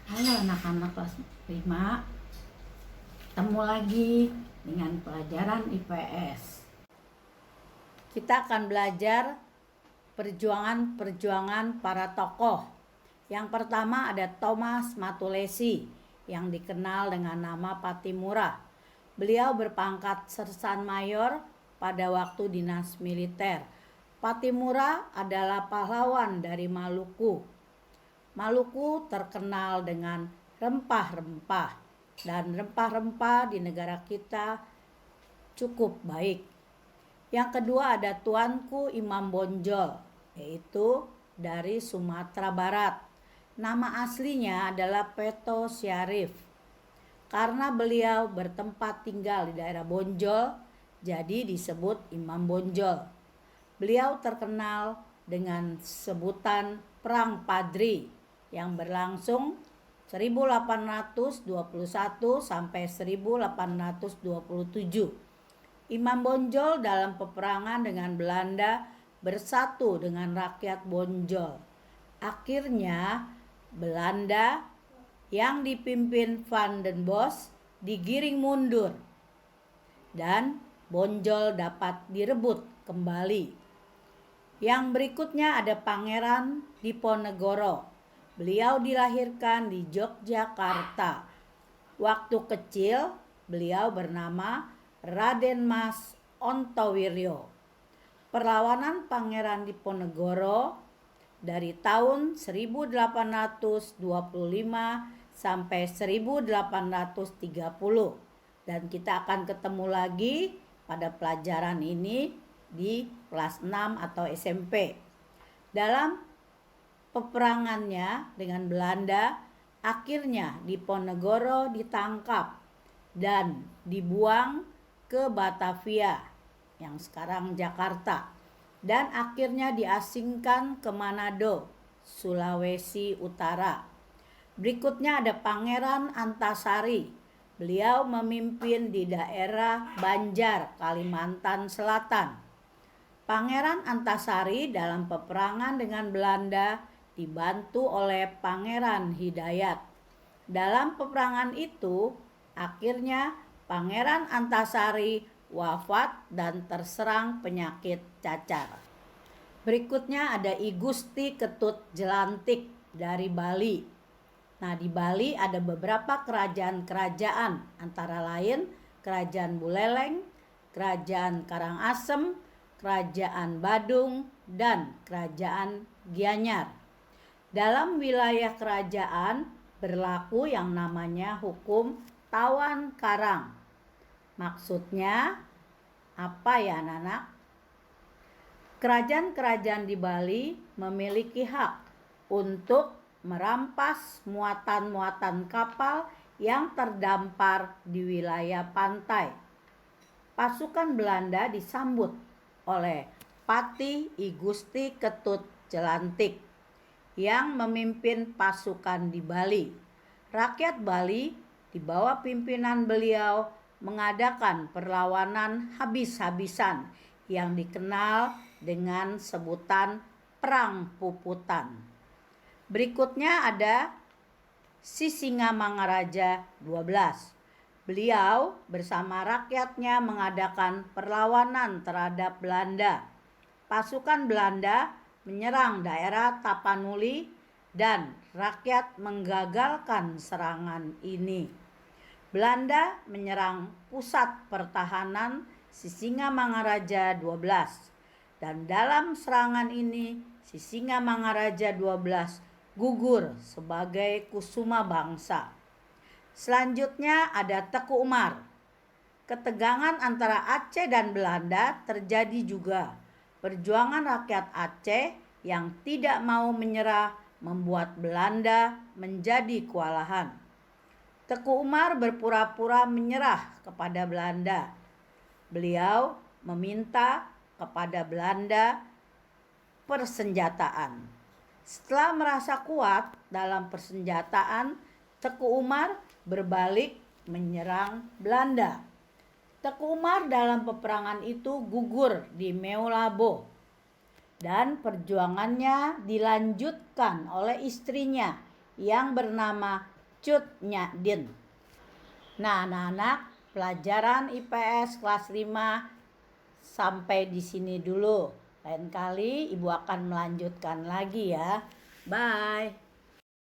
Halo anak-anak kelas 5, ketemu lagi dengan pelajaran IPS. Kita akan belajar perjuangan-perjuangan para tokoh. Yang pertama ada Thomas Matulesi yang dikenal dengan nama Pattimura. Beliau berpangkat sersan mayor pada waktu dinas militer. Pattimura adalah pahlawan dari Maluku. Maluku terkenal dengan rempah-rempah, dan rempah-rempah di negara kita cukup baik. Yang kedua ada Tuanku Imam Bonjol, yaitu dari Sumatera Barat. Nama aslinya adalah Peto Syarif. Karena beliau bertempat tinggal di daerah Bonjol, jadi disebut Imam Bonjol. Beliau terkenal dengan sebutan Perang Padri yang berlangsung 1821 sampai 1827. Imam Bonjol dalam peperangan dengan Belanda bersatu dengan rakyat Bonjol. Akhirnya Belanda yang dipimpin Van den Bosch digiring mundur dan Bonjol dapat direbut kembali. Yang berikutnya ada Pangeran Diponegoro. Beliau dilahirkan di Yogyakarta. Waktu kecil beliau bernama Raden Mas Ontowiryo. Perlawanan Pangeran Diponegoro dari tahun 1825 sampai 1830. Dan kita akan ketemu lagi pada pelajaran ini di kelas 6 atau SMP. Dalam peperangannya dengan Belanda, akhirnya Diponegoro ditangkap dan dibuang ke Batavia yang sekarang Jakarta, dan akhirnya diasingkan ke Manado, Sulawesi Utara. Berikutnya ada Pangeran Antasari. Beliau memimpin di daerah Banjar, Kalimantan Selatan. Pangeran Antasari dalam peperangan dengan Belanda dibantu oleh Pangeran Hidayat. Dalam peperangan itu, akhirnya Pangeran Antasari wafat dan terserang penyakit cacar. Berikutnya ada I Gusti Ketut Jelantik dari Bali. Nah, di Bali ada beberapa kerajaan-kerajaan, antara lain Kerajaan Buleleng, Kerajaan Karangasem, Kerajaan Badung, dan Kerajaan Gianyar. Dalam wilayah kerajaan berlaku yang namanya hukum tawan karang. Maksudnya apa ya anak-anak? Kerajaan-kerajaan di Bali memiliki hak untuk merampas muatan-muatan kapal yang terdampar di wilayah pantai. Pasukan Belanda disambut oleh Patih I Gusti Ketut Jelantik yang memimpin pasukan di Bali. Rakyat Bali di bawah pimpinan beliau mengadakan perlawanan habis-habisan yang dikenal dengan sebutan Perang Puputan. Berikutnya ada Sisingamangaraja 12. Beliau bersama rakyatnya mengadakan perlawanan terhadap Belanda. Pasukan Belanda menyerang daerah Tapanuli dan rakyat menggagalkan serangan ini. Belanda menyerang pusat pertahanan Sisingamangaraja 12. Dan dalam serangan ini Sisingamangaraja 12 gugur sebagai kusuma bangsa. Selanjutnya ada Teku Umar. Ketegangan antara Aceh dan Belanda terjadi juga. Perjuangan rakyat Aceh yang tidak mau menyerah membuat Belanda menjadi kewalahan. Teku Umar berpura-pura menyerah kepada Belanda. Beliau meminta kepada Belanda persenjataan. Setelah merasa kuat dalam persenjataan, Teku Umar berbalik menyerang Belanda. Teku Umar dalam peperangan itu gugur di Meulabo dan perjuangannya dilanjutkan oleh istrinya yang bernama Cut Nyak Din. Nah, anak-anak, pelajaran IPS kelas 5 sampai di sini dulu. Lain kali Ibu akan melanjutkan lagi ya. Bye.